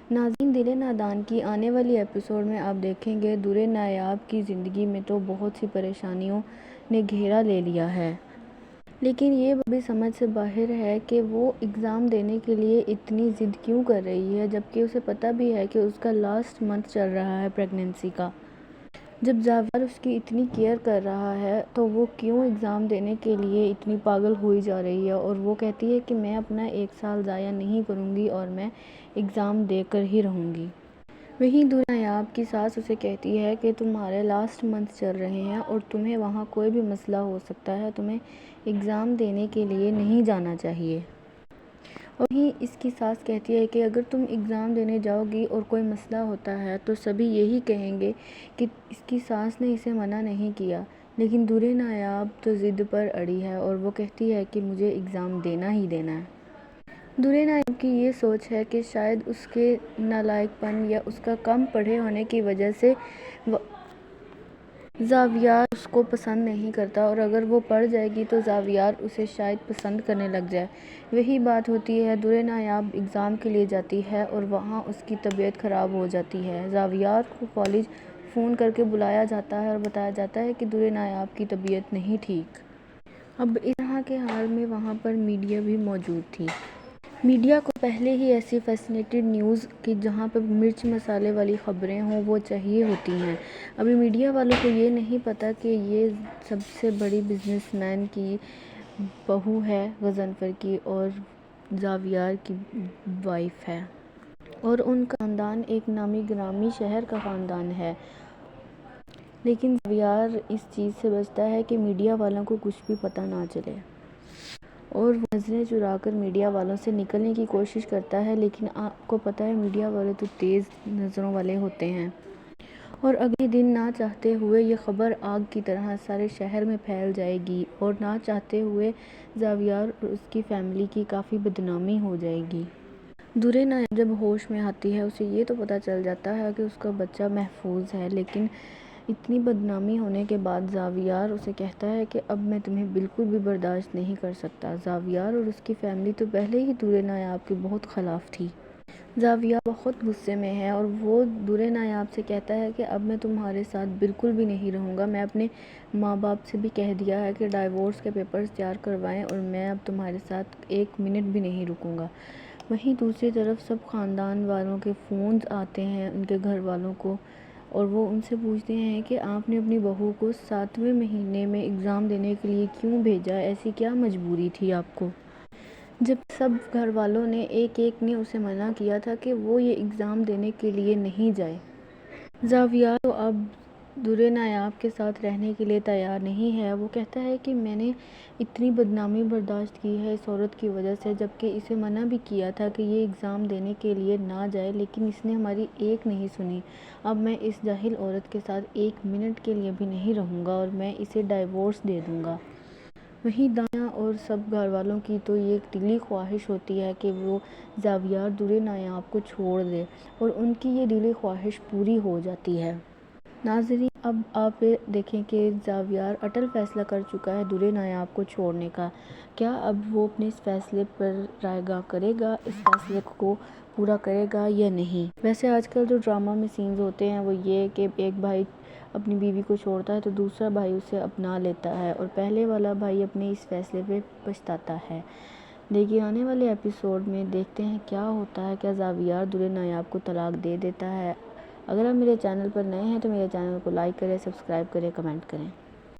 ناظرین، دل نادان کی آنے والی ایپیسوڈ میں آپ دیکھیں گے درِ نایاب کی زندگی میں تو بہت سی پریشانیوں نے گھیرا لے لیا ہے، لیکن یہ بھی سمجھ سے باہر ہے کہ وہ ایگزام دینے کے لیے اتنی ضد کیوں کر رہی ہے، جبکہ اسے پتہ بھی ہے کہ اس کا لاسٹ منتھ چل رہا ہے پریگننسی کا۔ جب زاویار اس کی اتنی کیئر کر رہا ہے تو وہ کیوں ایگزام دینے کے لیے اتنی پاگل ہوئی جا رہی ہے، اور وہ کہتی ہے کہ میں اپنا 1 سال ضائع نہیں کروں گی اور میں ایگزام دے کر ہی رہوں گی۔ وہیں درِ نایاب کی ساس اسے کہتی ہے کہ تمہارے لاسٹ منتھ چل رہے ہیں اور تمہیں وہاں کوئی بھی مسئلہ ہو سکتا ہے، تمہیں ایگزام دینے کے لیے نہیں جانا چاہیے۔ وہیں اس کی ساس کہتی ہے کہ اگر تم ایگزام دینے جاؤ گی اور کوئی مسئلہ ہوتا ہے تو سبھی یہی کہیں گے کہ اس کی ساس نے اسے منع نہیں کیا، لیکن درِ نایاب تو ضد پر اڑی ہے اور وہ کہتی ہے کہ مجھے ایگزام دینا ہی دینا ہے۔ درِ نایاب کی یہ سوچ ہے کہ شاید اس کے نالائق پن یا اس کا کم پڑھے ہونے کی وجہ سے زاویار اس کو پسند نہیں کرتا، اور اگر وہ پڑھ جائے گی تو زاویار اسے شاید پسند کرنے لگ جائے۔ وہی بات ہوتی ہے، درِ نایاب ایگزام کے لیے جاتی ہے اور وہاں اس کی طبیعت خراب ہو جاتی ہے۔ زاویار کو کالج فون کر کے بلایا جاتا ہے اور بتایا جاتا ہے کہ درِ نایاب کی طبیعت نہیں ٹھیک۔ اب اس طرح کے حال میں وہاں پر میڈیا بھی موجود تھی۔ میڈیا کو پہلے ہی ایسی فیسنیٹڈ نیوز کہ جہاں پہ مرچ مسالے والی خبریں ہوں وہ چاہیے ہوتی ہیں۔ ابھی میڈیا والوں کو یہ نہیں پتا کہ یہ سب سے بڑی بزنس مین کی بہو ہے غضنفر کی، اور زاویار کی وائف ہے، اور ان کا خاندان ایک نامی گرامی شہر کا خاندان ہے۔ لیکن زاویار اس چیز سے بچتا ہے کہ میڈیا والوں کو کچھ بھی پتہ نہ چلے، اور وہ نظریں چرا کر میڈیا والوں سے نکلنے کی کوشش کرتا ہے، لیکن آپ کو پتہ ہے میڈیا والے تو تیز نظروں والے ہوتے ہیں، اور اگلے دن نہ چاہتے ہوئے یہ خبر آگ کی طرح سارے شہر میں پھیل جائے گی، اور نہ چاہتے ہوئے زاویار اور اس کی فیملی کی کافی بدنامی ہو جائے گی۔ درِ نایاب جب ہوش میں آتی ہے اسے یہ تو پتہ چل جاتا ہے کہ اس کا بچہ محفوظ ہے، لیکن اتنی بدنامی ہونے کے بعد زاویار اسے کہتا ہے کہ اب میں تمہیں بالکل بھی برداشت نہیں کر سکتا۔ زاویار اور اس کی فیملی تو پہلے ہی درِ نایاب کے بہت خلاف تھی۔ زاویار بہت غصے میں ہے اور وہ درِ نایاب سے کہتا ہے کہ اب میں تمہارے ساتھ بالکل بھی نہیں رہوں گا، میں اپنے ماں باپ سے بھی کہہ دیا ہے کہ ڈائیورس کے پیپرز تیار کروائیں، اور میں اب تمہارے ساتھ 1 منٹ بھی نہیں رکوں گا۔ وہیں دوسری طرف سب خاندان والوں کے فونز آتے ہیں ان کے گھر والوں کو، اور وہ ان سے پوچھتے ہیں کہ آپ نے اپنی بہو کو 7ویں مہینے میں ایگزام دینے کے لیے کیوں بھیجا، ایسی کیا مجبوری تھی آپ کو؟ جب سب گھر والوں نے ایک نے اسے منع کیا تھا کہ وہ یہ ایگزام دینے کے لیے نہیں جائے۔ زاویار تو اب درِ نایاب کے ساتھ رہنے کے لیے تیار نہیں ہے۔ وہ کہتا ہے کہ میں نے اتنی بدنامی برداشت کی ہے اس عورت کی وجہ سے، جبکہ اسے منع بھی کیا تھا کہ یہ ایگزام دینے کے لیے نہ جائے، لیکن اس نے ہماری ایک نہیں سنی۔ اب میں اس جاہل عورت کے ساتھ 1 منٹ کے لیے بھی نہیں رہوں گا، اور میں اسے ڈائیورس دے دوں گا۔ وہیں دانیہ اور سب گھر والوں کی تو یہ دلی خواہش ہوتی ہے کہ وہ زاویار درِ نایاب کو چھوڑ دے، اور ان کی یہ دلی خواہش پوری ہو جاتی ہے۔ ناظرین، اب آپ دیکھیں کہ زاویار اٹل فیصلہ کر چکا ہے درِ نایاب کو چھوڑنے کا۔ کیا اب وہ اپنے اس فیصلے پر رائے گاہ کرے گا، اس فیصلے کو پورا کرے گا یا نہیں؟ ویسے آج کل جو ڈرامہ میں سینز ہوتے ہیں وہ یہ کہ ایک بھائی اپنی بیوی کو چھوڑتا ہے تو دوسرا بھائی اسے اپنا لیتا ہے، اور پہلے والا بھائی اپنے اس فیصلے پہ پچھتاتا ہے۔ لیکن آنے والے ایپیسوڈ میں دیکھتے ہیں کیا ہوتا ہے، کیا زاویار درِ نایاب کو طلاق دے دیتا ہے؟ اگر آپ میرے چینل پر نئے ہیں تو میرے چینل کو لائک کریں، سبسکرائب کریں، کمنٹ کریں۔